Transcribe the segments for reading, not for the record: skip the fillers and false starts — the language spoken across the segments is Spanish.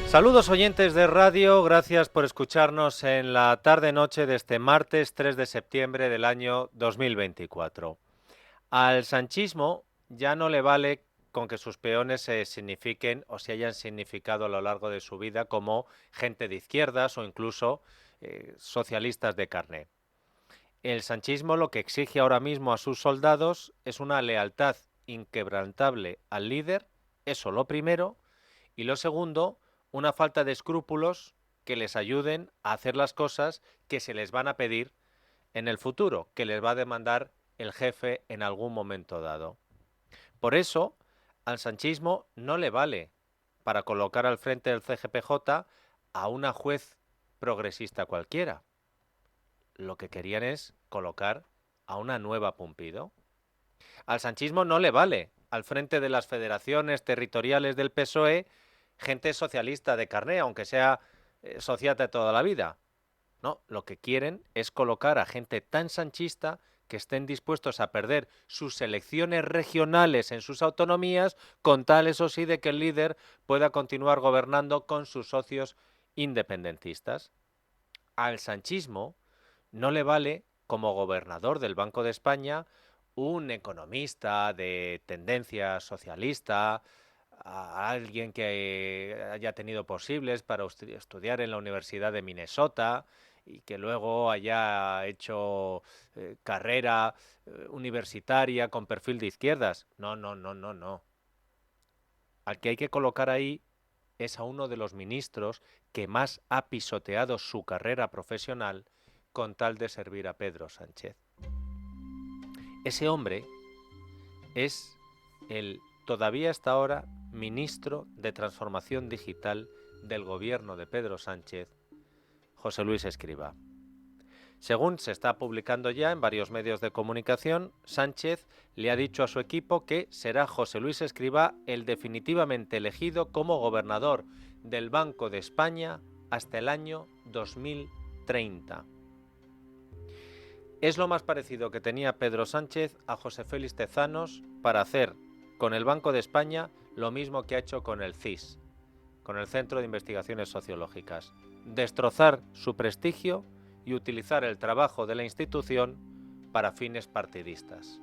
Saludos oyentes de radio, gracias por escucharnos en la tarde-noche de este martes 3 de septiembre del año 2024. Al sanchismo ya no le vale con que sus peones se signifiquen o se hayan significado a lo largo de su vida como gente de izquierdas o incluso socialistas de carné. El sanchismo lo que exige ahora mismo a sus soldados es una lealtad inquebrantable al líder, eso lo primero, y lo segundo, una falta de escrúpulos que les ayuden a hacer las cosas que se les van a pedir en el futuro, que les va a demandar el jefe en algún momento dado. Por eso, al sanchismo no le vale para colocar al frente del CGPJ a una juez progresista cualquiera. Lo que querían es colocar a una nueva Pumpido. Al sanchismo no le vale al frente de las federaciones territoriales del PSOE gente socialista de carné, aunque sea sociata de toda la vida. No, lo que quieren es colocar a gente tan sanchista que estén dispuestos a perder sus elecciones regionales en sus autonomías, con tal, eso sí, de que el líder pueda continuar gobernando con sus socios independentistas. Al sanchismo no le vale, como gobernador del Banco de España, un economista de tendencia socialista, a alguien que haya tenido posibles para estudiar en la Universidad de Minnesota y que luego haya hecho carrera universitaria con perfil de izquierdas. No, no, no, no, no. Al que hay que colocar ahí es a uno de los ministros que más ha pisoteado su carrera profesional con tal de servir a Pedro Sánchez. Ese hombre es el todavía hasta ahora ministro de Transformación Digital del gobierno de Pedro Sánchez, José Luis Escrivá. Según se está publicando ya en varios medios de comunicación, Sánchez le ha dicho a su equipo que será José Luis Escrivá el definitivamente elegido como gobernador del Banco de España hasta el año 2030. Es lo más parecido que tenía Pedro Sánchez a José Félix Tezanos para hacer con el Banco de España lo mismo que ha hecho con el CIS, con el Centro de Investigaciones Sociológicas: destrozar su prestigio y utilizar el trabajo de la institución para fines partidistas.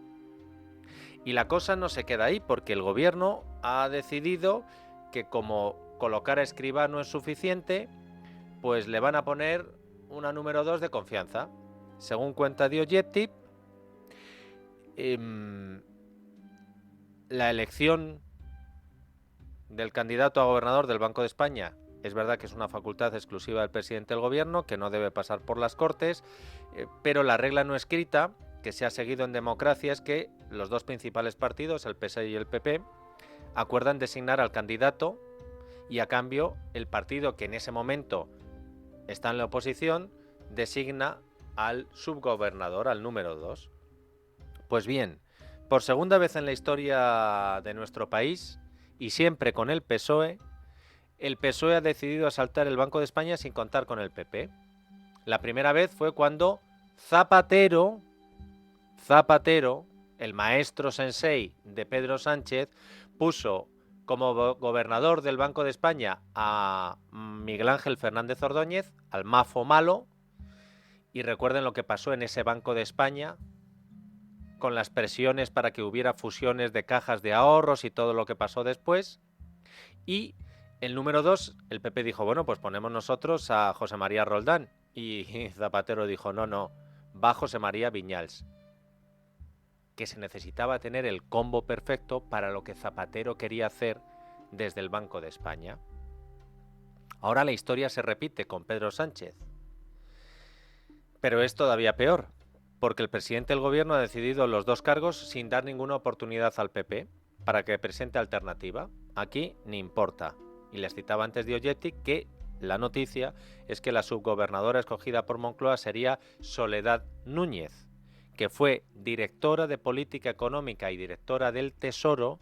Y la cosa no se queda ahí, porque el gobierno ha decidido que, como colocar a Escrivá no es suficiente, pues le van a poner una número 2 de confianza. Según cuenta Diogetti, la elección del candidato a gobernador del Banco de España es verdad que es una facultad exclusiva del presidente del gobierno, que no debe pasar por las Cortes, pero la regla no escrita que se ha seguido en democracia es que los dos principales partidos, el PSOE y el PP, acuerdan designar al candidato y, a cambio, el partido que en ese momento está en la oposición designa al subgobernador, al número 2. Pues bien, por segunda vez en la historia de nuestro país, y siempre con el PSOE ha decidido asaltar el Banco de España sin contar con el PP. La primera vez fue cuando Zapatero, el maestro sensei de Pedro Sánchez, puso como gobernador del Banco de España a Miguel Ángel Fernández Ordóñez, al mafo malo, y recuerden lo que pasó en ese Banco de España con las presiones para que hubiera fusiones de cajas de ahorros y todo lo que pasó después. Y el número 2, el PP dijo, bueno, pues ponemos nosotros a José María Roldán. Y Zapatero dijo, no, va José María Viñals. Que se necesitaba tener el combo perfecto para lo que Zapatero quería hacer desde el Banco de España. Ahora la historia se repite con Pedro Sánchez. Pero es todavía peor, porque el presidente del gobierno ha decidido los dos cargos sin dar ninguna oportunidad al PP para que presente alternativa. Aquí ni importa. Y les citaba antes Diogetti que la noticia es que la subgobernadora escogida por Moncloa sería Soledad Núñez, que fue directora de Política Económica y directora del Tesoro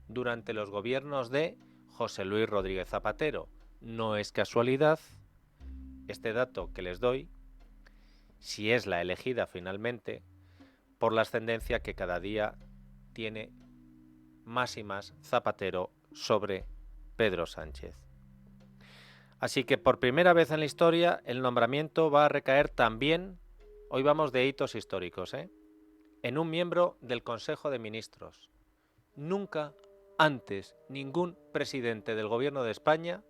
durante los gobiernos de José Luis Rodríguez Zapatero. No es casualidad este dato que les doy, si es la elegida finalmente, por la ascendencia que cada día tiene más y más Zapatero sobre Pedro Sánchez. Así que por primera vez en la historia el nombramiento va a recaer también, hoy vamos de hitos históricos, en un miembro del Consejo de Ministros. Nunca antes ningún presidente del gobierno de España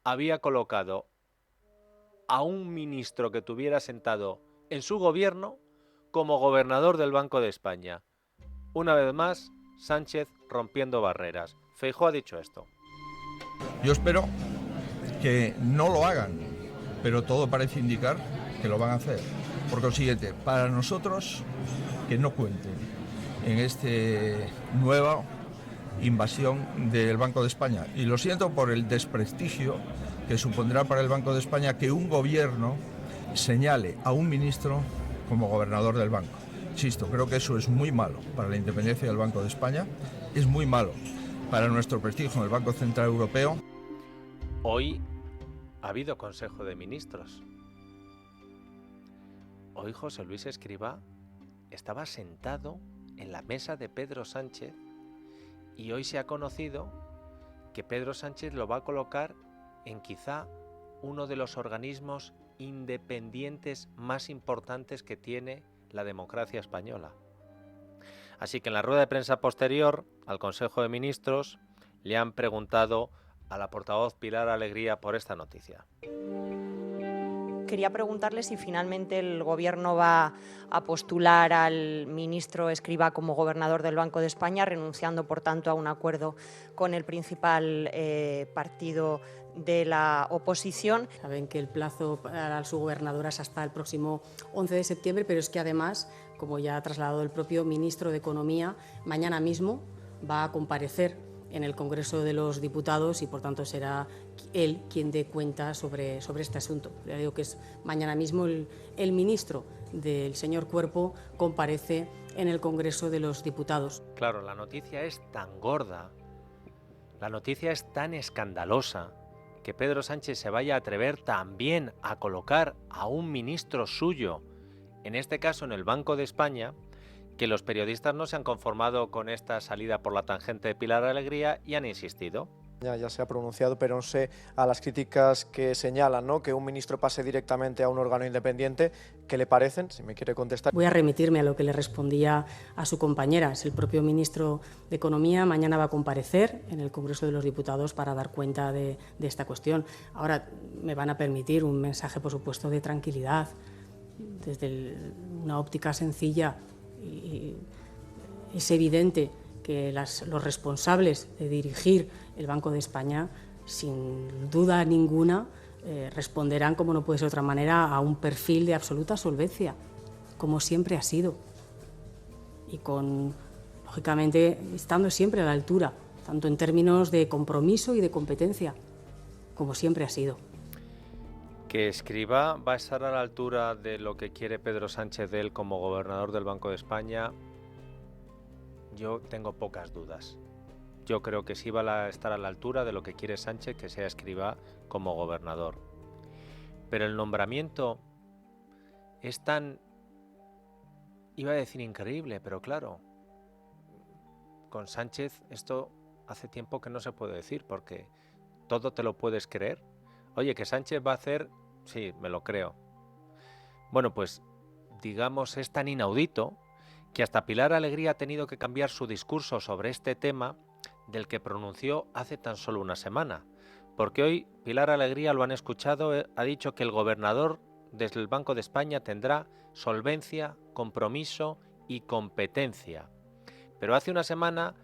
había colocado a un ministro que tuviera sentado en su gobierno como gobernador del Banco de España. Una vez más, Sánchez rompiendo barreras. Feijóo ha dicho esto. Yo espero que no lo hagan, pero todo parece indicar que lo van a hacer. Por consiguiente, para nosotros, que no cuenten en esta nueva invasión del Banco de España. Y lo siento por el desprestigio que supondrá para el Banco de España que un gobierno señale a un ministro como gobernador del banco. Insisto, creo que eso es muy malo para la independencia del Banco de España, es muy malo para nuestro prestigio en el Banco Central Europeo. Hoy ha habido Consejo de Ministros. Hoy José Luis Escrivá estaba sentado en la mesa de Pedro Sánchez y hoy se ha conocido que Pedro Sánchez lo va a colocar en quizá uno de los organismos independientes más importantes que tiene la democracia española. Así que en la rueda de prensa posterior al Consejo de Ministros le han preguntado a la portavoz Pilar Alegría por esta noticia. Quería preguntarle si finalmente el Gobierno va a postular al ministro Escrivá como gobernador del Banco de España, renunciando, por tanto, a un acuerdo con el principal partido de la oposición. Saben que el plazo para su gobernadora es hasta el próximo 11 de septiembre, pero es que además, como ya ha trasladado el propio ministro de Economía, mañana mismo va a comparecer en el Congreso de los Diputados y, por tanto, será él quien dé cuenta sobre este asunto. Ya digo que es mañana mismo el ministro del señor Cuerpo comparece en el Congreso de los Diputados. Claro, la noticia es tan gorda, la noticia es tan escandalosa, que Pedro Sánchez se vaya a atrever también a colocar a un ministro suyo, en este caso en el Banco de España, que los periodistas no se han conformado con esta salida por la tangente de Pilar Alegría y han insistido. Ya se ha pronunciado, pero no sé a las críticas que señalan, ¿no?, que un ministro pase directamente a un órgano independiente, ¿qué le parecen? Si me quiere contestar. Voy a remitirme a lo que le respondía a su compañera. Es el propio ministro de Economía. Mañana va a comparecer en el Congreso de los Diputados para dar cuenta de esta cuestión. Ahora me van a permitir un mensaje, por supuesto, de tranquilidad, desde una óptica sencilla. Y es evidente que los responsables de dirigir el Banco de España, sin duda ninguna, responderán, como no puede ser de otra manera, a un perfil de absoluta solvencia, como siempre ha sido, y lógicamente, estando siempre a la altura, tanto en términos de compromiso y de competencia, como siempre ha sido. ¿Que Escrivá va a estar a la altura de lo que quiere Pedro Sánchez de él como gobernador del Banco de España? Yo tengo pocas dudas. Yo creo que sí va a estar a la altura de lo que quiere Sánchez que sea Escrivá como gobernador. Pero el nombramiento es tan, iba a decir increíble, pero claro, con Sánchez esto hace tiempo que no se puede decir, porque todo te lo puedes creer. Oye, que Sánchez va a hacer, sí, me lo creo. Bueno, pues digamos es tan inaudito que hasta Pilar Alegría ha tenido que cambiar su discurso sobre este tema del que pronunció hace tan solo una semana. Porque hoy Pilar Alegría, lo han escuchado, ha dicho que el gobernador desde el Banco de España tendrá solvencia, compromiso y competencia. Pero hace una semana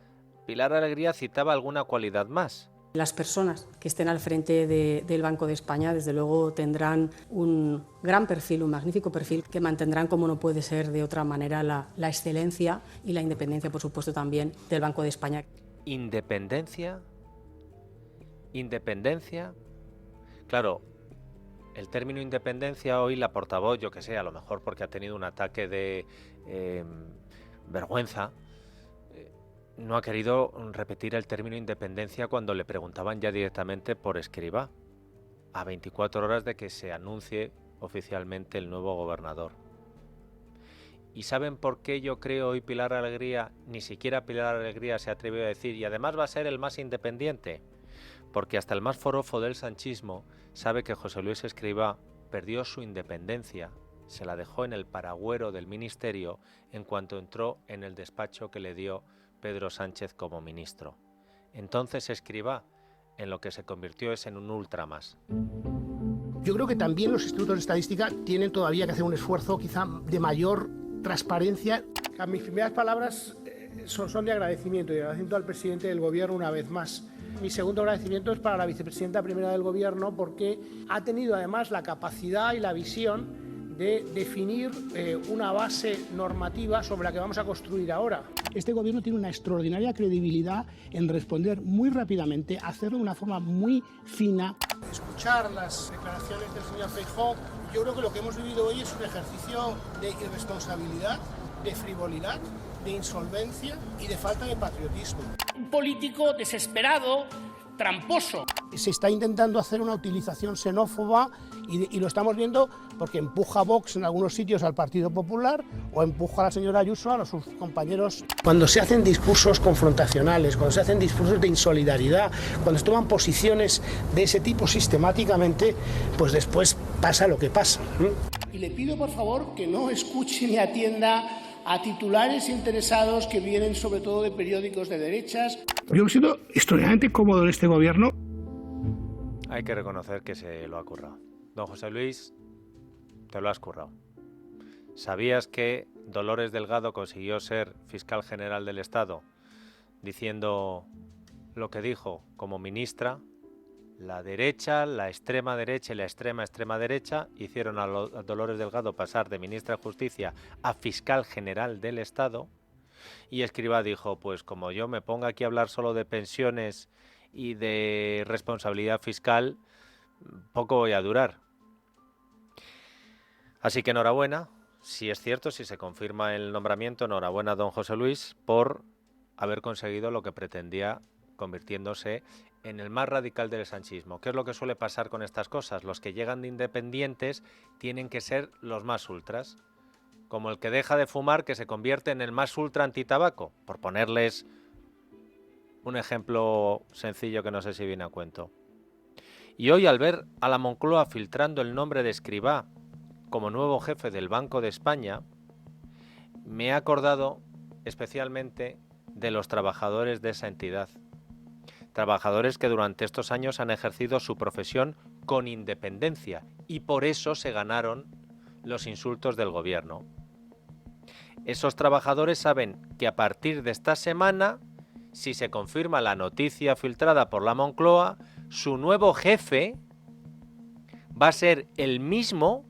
Pilar Alegría citaba alguna cualidad más. Las personas que estén al frente del Banco de España, desde luego, tendrán un gran perfil, un magnífico perfil, que mantendrán, como no puede ser de otra manera, la excelencia y la independencia, por supuesto, también del Banco de España. ¿Independencia? ¿Independencia? Claro, el término independencia hoy la portavoz, yo que sé, a lo mejor porque ha tenido un ataque de vergüenza, no ha querido repetir el término independencia cuando le preguntaban ya directamente por Escrivá, a 24 horas de que se anuncie oficialmente el nuevo gobernador. ¿Y saben por qué yo creo hoy Pilar Alegría, ni siquiera Pilar Alegría se atrevió a decir, y además va a ser el más independiente? porque hasta el más forofo del sanchismo sabe que José Luis Escrivá perdió su independencia, se la dejó en el paragüero del ministerio en cuanto entró en el despacho que le dio Pedro Sánchez como ministro. Entonces Escrivá en lo que se convirtió es en un ultra más. Yo creo que también los institutos de estadística tienen todavía que hacer un esfuerzo quizá de mayor transparencia. Mis primeras palabras son de agradecimiento, y agradecimiento al presidente del Gobierno una vez más. Mi segundo agradecimiento es para la vicepresidenta primera del Gobierno, porque ha tenido además la capacidad y la visión de definir una base normativa sobre la que vamos a construir ahora. Este Gobierno tiene una extraordinaria credibilidad en responder muy rápidamente, hacerlo de una forma muy fina. Escuchar las declaraciones del señor Feijóo, yo creo que lo que hemos vivido hoy es un ejercicio de irresponsabilidad, de frivolidad, de insolvencia y de falta de patriotismo. Un político desesperado, tramposo. Se está intentando hacer una utilización xenófoba y lo estamos viendo porque empuja a Vox en algunos sitios al Partido Popular o empuja a la señora Ayuso a sus compañeros. Cuando se hacen discursos confrontacionales, cuando se hacen discursos de insolidaridad, cuando se toman posiciones de ese tipo sistemáticamente, pues después pasa lo que pasa. Y le pido por favor que no escuche ni atienda a titulares interesados que vienen sobre todo de periódicos de derechas. Yo me siento extraordinariamente cómodo en este Gobierno. Hay que reconocer que se lo ha currado. Don José Luis, te lo has currado. ¿Sabías que Dolores Delgado consiguió ser fiscal general del Estado diciendo lo que dijo como ministra? La derecha, la extrema derecha y la extrema derecha hicieron a Dolores Delgado pasar de ministra de Justicia a fiscal general del Estado, y Escrivá dijo, pues como yo me ponga aquí a hablar solo de pensiones y de responsabilidad fiscal, poco voy a durar. Así que enhorabuena, si es cierto, si se confirma el nombramiento, enhorabuena a don José Luis por haber conseguido lo que pretendía, convirtiéndose en el más radical del sanchismo. ¿Qué es lo que suele pasar con estas cosas? Los que llegan de independientes tienen que ser los más ultras, como el que deja de fumar que se convierte en el más ultra antitabaco, por ponerles un ejemplo sencillo que no sé si viene a cuento. Y hoy, al ver a la Moncloa filtrando el nombre de Escrivá como nuevo jefe del Banco de España, me he acordado especialmente de los trabajadores de esa entidad. Trabajadores que durante estos años han ejercido su profesión con independencia y por eso se ganaron los insultos del gobierno. Esos trabajadores saben que a partir de esta semana, si se confirma la noticia filtrada por la Moncloa, su nuevo jefe va a ser el mismo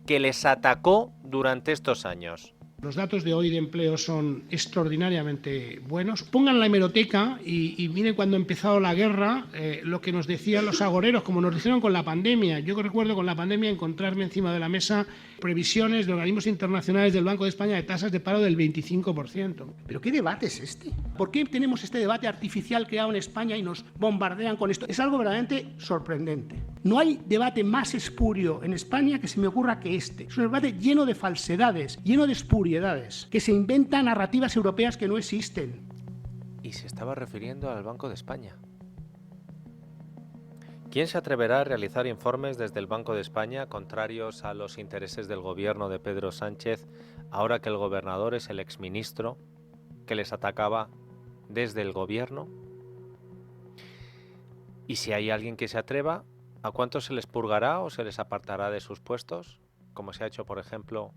que les atacó durante estos años. Los datos de hoy de empleo son extraordinariamente buenos. Pongan la hemeroteca y miren cuando ha empezado la guerra, lo que nos decían los agoreros, como nos dijeron con la pandemia. Yo recuerdo con la pandemia encontrarme encima de la mesa previsiones de organismos internacionales del Banco de España de tasas de paro del 25%. ¿Pero qué debate es este? ¿Por qué tenemos este debate artificial creado en España y nos bombardean con esto? Es algo verdaderamente sorprendente. No hay debate más espurio en España que se me ocurra que este. Es un debate lleno de falsedades, lleno de espuriedades, que se inventan narrativas europeas que no existen. Y se estaba refiriendo al Banco de España. ¿Quién se atreverá a realizar informes desde el Banco de España contrarios a los intereses del gobierno de Pedro Sánchez, ahora que el gobernador es el exministro que les atacaba desde el gobierno? Y si hay alguien que se atreva, ¿a cuántos se les purgará o se les apartará de sus puestos? Como se ha hecho, por ejemplo,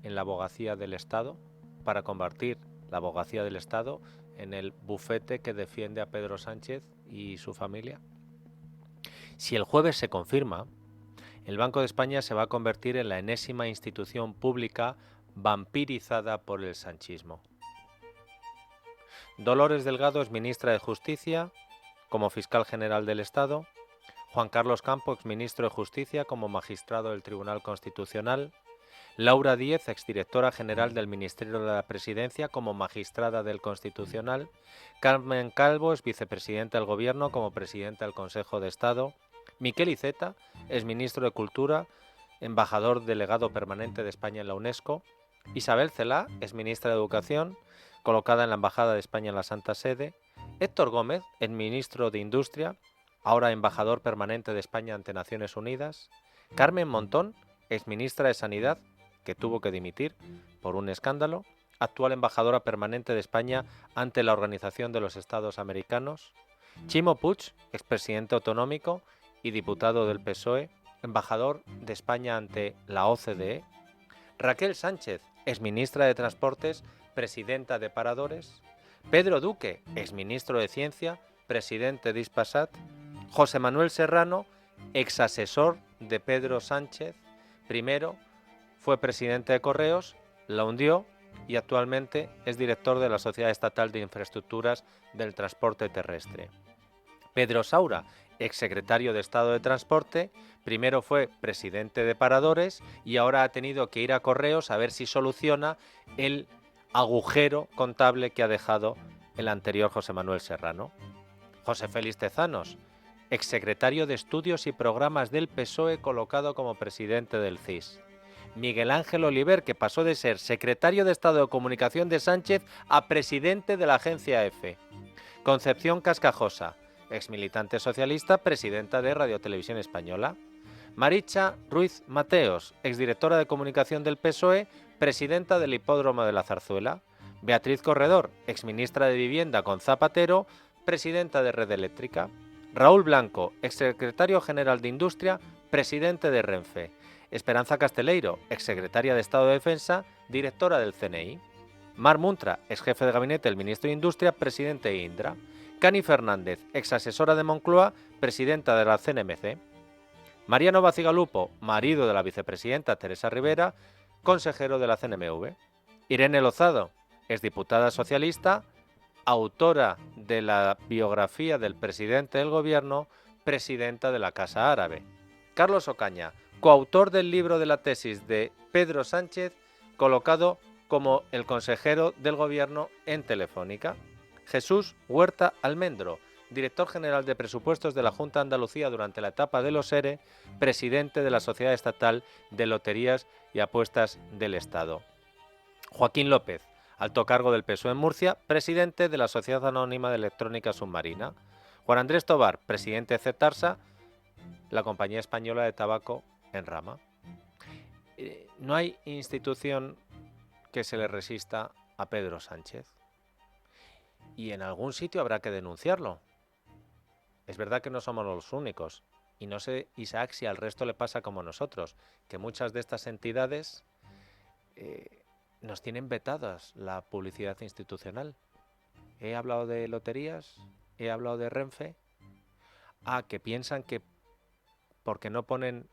en la abogacía del Estado, para convertir la abogacía del Estado en el bufete que defiende a Pedro Sánchez y su familia. Si el jueves se confirma, el Banco de España se va a convertir en la enésima institución pública vampirizada por el sanchismo. Dolores Delgado es ministra de Justicia como fiscal general del Estado, Juan Carlos Campo, exministro de Justicia como magistrado del Tribunal Constitucional, Laura Díez, exdirectora general del Ministerio de la Presidencia como magistrada del Constitucional, Carmen Calvo es vicepresidenta del Gobierno como presidenta del Consejo de Estado, Miquel Iceta es ministro de Cultura, embajador delegado permanente de España en la UNESCO, Isabel Celaá es ministra de Educación, colocada en la Embajada de España en la Santa Sede, Héctor Gómez es ministro de Industria, ahora embajador permanente de España ante Naciones Unidas. Carmen Montón, exministra de Sanidad, que tuvo que dimitir por un escándalo, actual embajadora permanente de España ante la Organización de los Estados Americanos. Ximo Puig, expresidente autonómico y diputado del PSOE, embajador de España ante la OCDE. Raquel Sánchez, exministra de Transportes, presidenta de Paradores. Pedro Duque, exministro de Ciencia, presidente de Hispasat. José Manuel Serrano, exasesor de Pedro Sánchez, primero fue presidente de Correos, la hundió y actualmente es director de la Sociedad Estatal de Infraestructuras del Transporte Terrestre. Pedro Saura, exsecretario de Estado de Transporte, primero fue presidente de Paradores y ahora ha tenido que ir a Correos a ver si soluciona el agujero contable que ha dejado el anterior José Manuel Serrano. José Félix Tezanos, exsecretario de Estudios y Programas del PSOE, colocado como presidente del CIS. Miguel Ángel Oliver, que pasó de ser secretario de Estado de Comunicación de Sánchez a presidente de la agencia EFE. Concepción Cascajosa, exmilitante socialista, presidenta de Radio Televisión Española. Maricha Ruiz Mateos, exdirectora de Comunicación del PSOE, presidenta del Hipódromo de la Zarzuela. Beatriz Corredor, exministra de Vivienda con Zapatero, presidenta de Red Eléctrica. Raúl Blanco, exsecretario general de Industria, presidente de Renfe. Esperanza Casteleiro, exsecretaria de Estado de Defensa, directora del CNI. Mar Muntra, exjefe de gabinete del ministro de Industria, presidente de Indra. Cani Fernández, exasesora de Moncloa, presidenta de la CNMC. Mariano Bacigalupo, marido de la vicepresidenta Teresa Rivera, consejero de la CNMV. Irene Lozado, exdiputada socialista, autora de la biografía del presidente del gobierno, presidenta de la Casa Árabe. Carlos Ocaña, coautor del libro de la tesis de Pedro Sánchez, colocado como el consejero del gobierno en Telefónica. Jesús Huerta Almendro, director general de presupuestos de la Junta de Andalucía durante la etapa de los ERE, presidente de la Sociedad Estatal de Loterías y Apuestas del Estado. Joaquín López, alto cargo del PSOE en Murcia, presidente de la Sociedad Anónima de Electrónica Submarina. Juan Andrés Tobar, presidente de Cetarsa, la compañía española de tabaco en rama. No hay institución que se le resista a Pedro Sánchez. Y en algún sitio habrá que denunciarlo. Es verdad que no somos los únicos. Y no sé, Isaac, si al resto le pasa como nosotros, que muchas de estas entidades nos tienen vetadas la publicidad institucional. He hablado de loterías, he hablado de Renfe. Que piensan que porque no ponen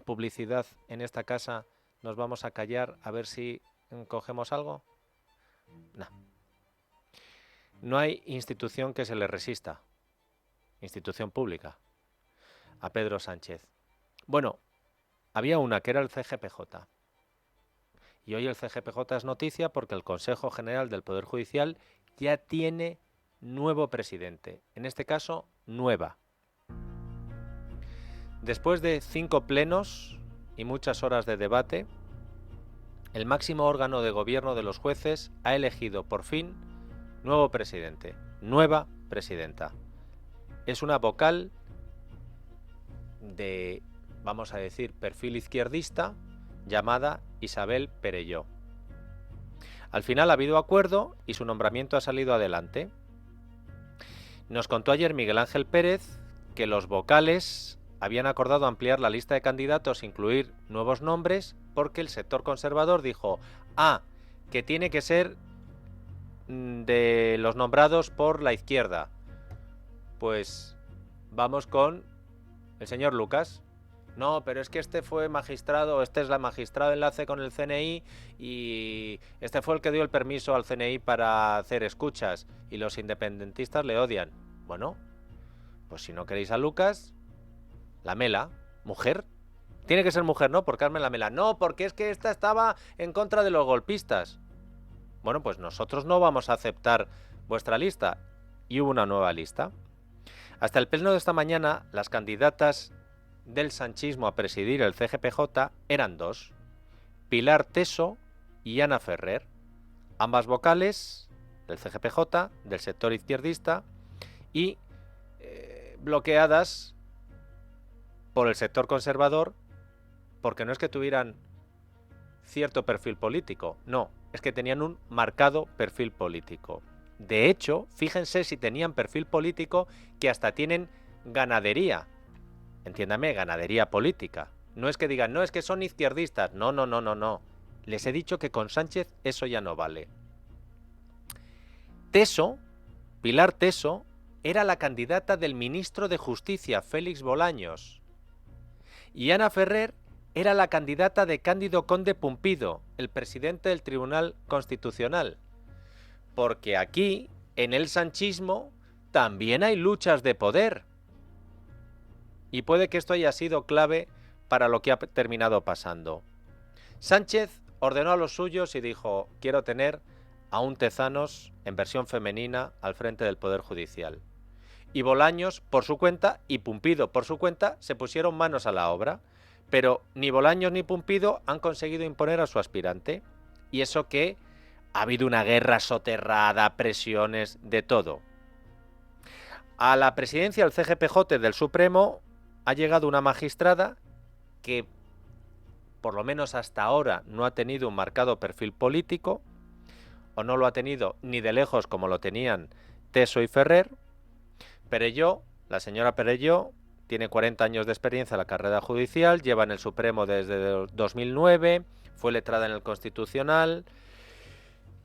publicidad en esta casa nos vamos a callar a ver si cogemos algo. No hay institución que se le resista, institución pública, a Pedro Sánchez. Bueno, había una que era el CGPJ. Y hoy el CGPJ es noticia porque el Consejo General del Poder Judicial ya tiene nuevo presidente, en este caso nueva. Después de 5 plenos y muchas horas de debate, el máximo órgano de gobierno de los jueces ha elegido por fin nuevo presidente, nueva presidenta. Es una vocal de, vamos a decir, perfil izquierdista, llamada Isabel Perelló. Al final ha habido acuerdo y su nombramiento ha salido adelante. Nos contó ayer Miguel Ángel Pérez que los vocales habían acordado ampliar la lista de candidatos e incluir nuevos nombres porque el sector conservador dijo que tiene que ser de los nombrados por la izquierda. Pues vamos con el señor Lucas. No, pero es que este fue magistrado, este es la magistrado enlace con el CNI y este fue el que dio el permiso al CNI para hacer escuchas y los independentistas le odian. Bueno, pues si no queréis a Lucas, Lamela, mujer. Tiene que ser mujer, ¿no? Por Carmen Lamela. No, porque es que esta estaba en contra de los golpistas. Bueno, pues nosotros no vamos a aceptar vuestra lista. Y hubo una nueva lista. Hasta el pleno de esta mañana, las candidatas del sanchismo a presidir el CGPJ eran 2, Pilar Teso y Ana Ferrer, ambas vocales del CGPJ, del sector izquierdista, y bloqueadas por el sector conservador, porque no es que tuvieran cierto perfil político, no, es que tenían un marcado perfil político. De hecho, fíjense si tenían perfil político, que hasta tienen ganadería. Entiéndame, ganadería política. No es que digan, no, es que son izquierdistas. No, no, no, no, no. Les he dicho que con Sánchez eso ya no vale. Teso, Pilar Teso, era la candidata del ministro de Justicia, Félix Bolaños. Y Ana Ferrer era la candidata de Cándido Conde Pumpido, el presidente del Tribunal Constitucional. Porque aquí, en el sanchismo, también hay luchas de poder. Y puede que esto haya sido clave para lo que ha terminado pasando. Sánchez ordenó a los suyos y dijo, quiero tener a un Tezanos en versión femenina al frente del Poder Judicial. Y Bolaños, por su cuenta, y Pumpido, por su cuenta, se pusieron manos a la obra. Pero ni Bolaños ni Pumpido han conseguido imponer a su aspirante. Y eso que ha habido una guerra soterrada, presiones, de todo. A la presidencia del CGPJ del Supremo ha llegado una magistrada que, por lo menos hasta ahora, no ha tenido un marcado perfil político, o no lo ha tenido ni de lejos como lo tenían Teso y Ferrer. Perelló, la señora Perelló, tiene 40 años de experiencia en la carrera judicial, lleva en el Supremo desde 2009, fue letrada en el Constitucional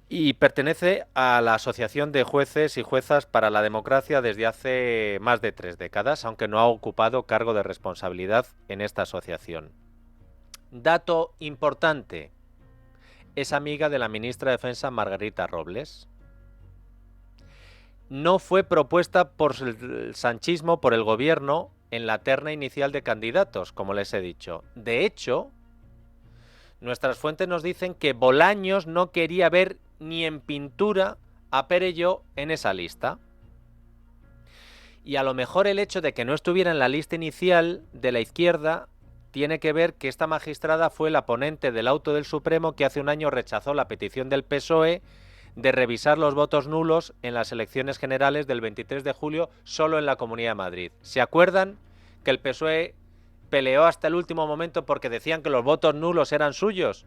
y pertenece a la Asociación de Jueces y Juezas para la Democracia desde hace más de 3 décadas, aunque no ha ocupado cargo de responsabilidad en esta asociación. Dato importante, es amiga de la ministra de Defensa Margarita Robles. No fue propuesta por el sanchismo, por el gobierno, en la terna inicial de candidatos, como les he dicho. De hecho, nuestras fuentes nos dicen que Bolaños no quería ver ni en pintura a Perelló en esa lista. Y a lo mejor el hecho de que no estuviera en la lista inicial de la izquierda tiene que ver que esta magistrada fue la ponente del auto del Supremo que hace un año rechazó la petición del PSOE de revisar los votos nulos en las elecciones generales del 23 de julio solo en la Comunidad de Madrid. ¿Se acuerdan que el PSOE peleó hasta el último momento porque decían que los votos nulos eran suyos?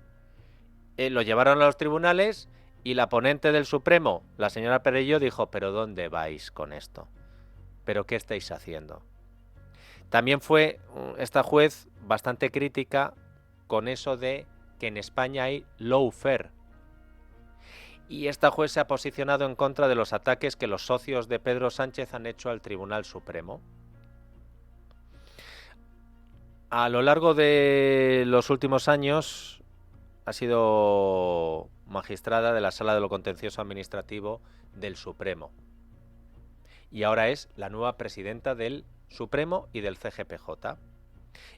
Lo llevaron a los tribunales y la ponente del Supremo, la señora Perelló, dijo, ¿pero dónde vais con esto? ¿Pero qué estáis haciendo? También fue esta juez bastante crítica con eso de que en España hay lawfare. Y esta juez se ha posicionado en contra de los ataques que los socios de Pedro Sánchez han hecho al Tribunal Supremo. A lo largo de los últimos años ha sido magistrada de la Sala de lo Contencioso Administrativo del Supremo. Y ahora es la nueva presidenta del Supremo y del CGPJ.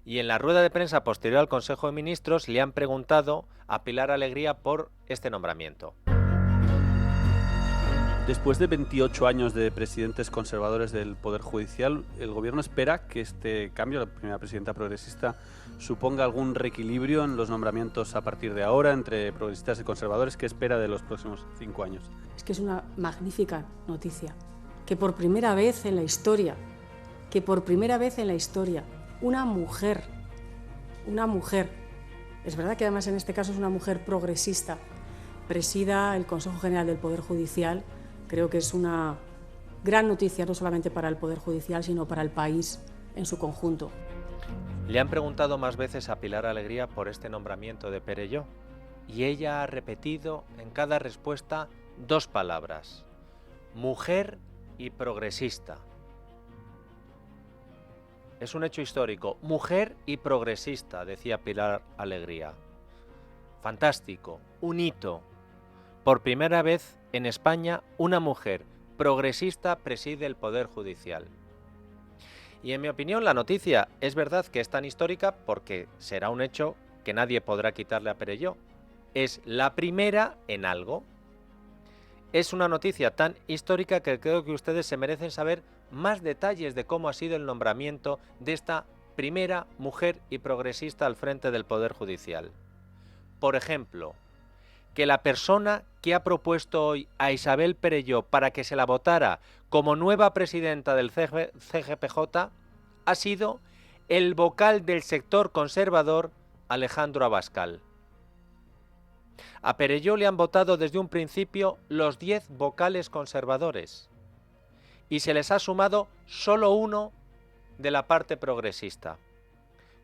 Y en la rueda de prensa posterior al Consejo de Ministros le han preguntado a Pilar Alegría por este nombramiento. Después de 28 años de presidentes conservadores del Poder Judicial, el Gobierno espera que este cambio, la primera presidenta progresista, suponga algún reequilibrio en los nombramientos a partir de ahora entre progresistas y conservadores. ¿Qué espera de los próximos 5 años? Es que es una magnífica noticia, que por primera vez en la historia, una mujer, es verdad que además en este caso es una mujer progresista, presida el Consejo General del Poder Judicial. Creo que es una gran noticia, no solamente para el Poder Judicial, sino para el país en su conjunto. Le han preguntado más veces a Pilar Alegría por este nombramiento de Perelló y ella ha repetido en cada respuesta 2 palabras: mujer y progresista. Es un hecho histórico, mujer y progresista, decía Pilar Alegría. Fantástico, un hito. Por primera vez en España, una mujer progresista preside el Poder Judicial. Y en mi opinión, la noticia es verdad que es tan histórica porque será un hecho que nadie podrá quitarle a Perelló. Es la primera en algo. Es una noticia tan histórica que creo que ustedes se merecen saber más detalles de cómo ha sido el nombramiento de esta primera mujer y progresista al frente del Poder Judicial. Por ejemplo, que la persona que ha propuesto hoy a Isabel Perelló para que se la votara como nueva presidenta del CGPJ ha sido el vocal del sector conservador, Alejandro Abascal. A Perelló le han votado desde un principio los 10 vocales conservadores y se les ha sumado solo uno de la parte progresista.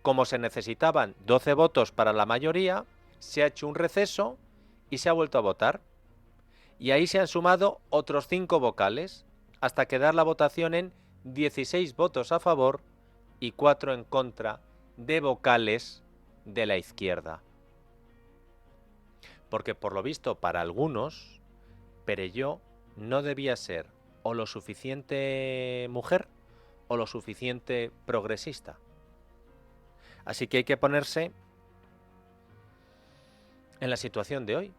Como se necesitaban 12 votos para la mayoría, se ha hecho un receso y se ha vuelto a votar. Y ahí se han sumado otros 5 vocales, hasta quedar la votación en 16 votos a favor y 4 en contra de vocales de la izquierda. Porque por lo visto para algunos, Perelló no debía ser o lo suficiente mujer o lo suficiente progresista. Así que hay que ponerse en la situación de hoy.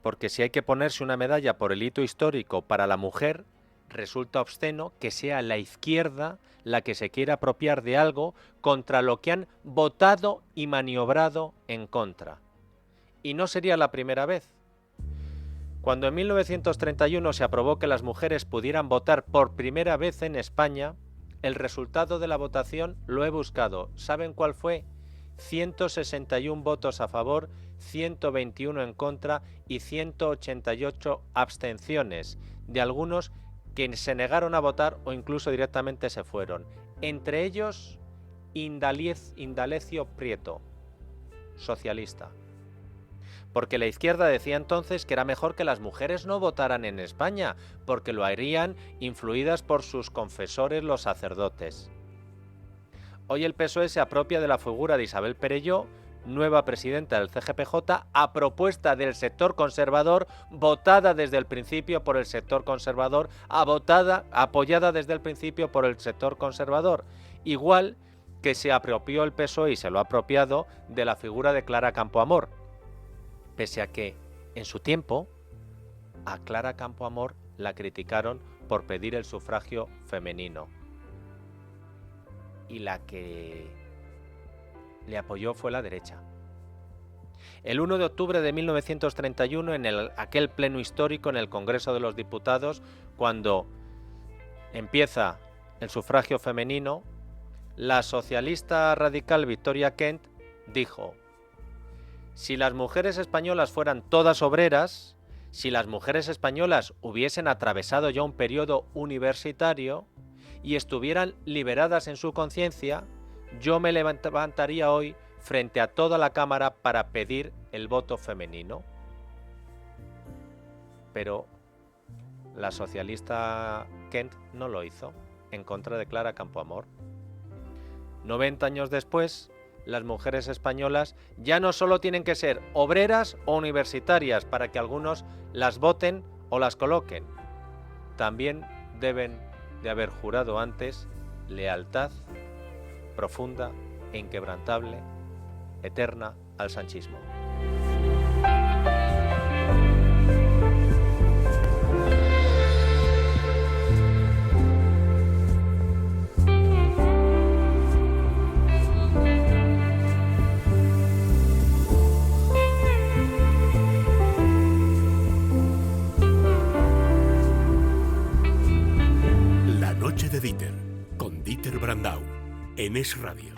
Porque si hay que ponerse una medalla por el hito histórico para la mujer, resulta obsceno que sea la izquierda la que se quiera apropiar de algo contra lo que han votado y maniobrado en contra. Y no sería la primera vez. Cuando en 1931 se aprobó que las mujeres pudieran votar por primera vez en España, el resultado de la votación lo he buscado. ¿Saben cuál fue? 161 votos a favor, 121 en contra y 188 abstenciones, de algunos que se negaron a votar o incluso directamente se fueron. Entre ellos, Indalecio Prieto, socialista. Porque la izquierda decía entonces que era mejor que las mujeres no votaran en España, porque lo harían influidas por sus confesores, los sacerdotes. Hoy el PSOE se apropia de la figura de Isabel Perelló, nueva presidenta del CGPJ, a propuesta del sector conservador, votada desde el principio por el sector conservador, apoyada desde el principio por el sector conservador. Igual que se apropió el PSOE y se lo ha apropiado de la figura de Clara Campoamor. Pese a que, en su tiempo, a Clara Campoamor la criticaron por pedir el sufragio femenino. Y la que le apoyó fue la derecha. El 1 de octubre de 1931, en aquel pleno histórico en el Congreso de los Diputados, cuando empieza el sufragio femenino, la socialista radical Victoria Kent dijo: si las mujeres españolas fueran todas obreras, si las mujeres españolas hubiesen atravesado ya un periodo universitario y estuvieran liberadas en su conciencia, yo me levantaría hoy frente a toda la Cámara para pedir el voto femenino. Pero la socialista Kent no lo hizo, en contra de Clara Campoamor. 90 años después, las mujeres españolas ya no solo tienen que ser obreras o universitarias para que algunos las voten o las coloquen, también deben de haber jurado antes lealtad profunda e inquebrantable, eterna al sanchismo. La noche de Dieter, con Dieter Brandau, en Es Radio.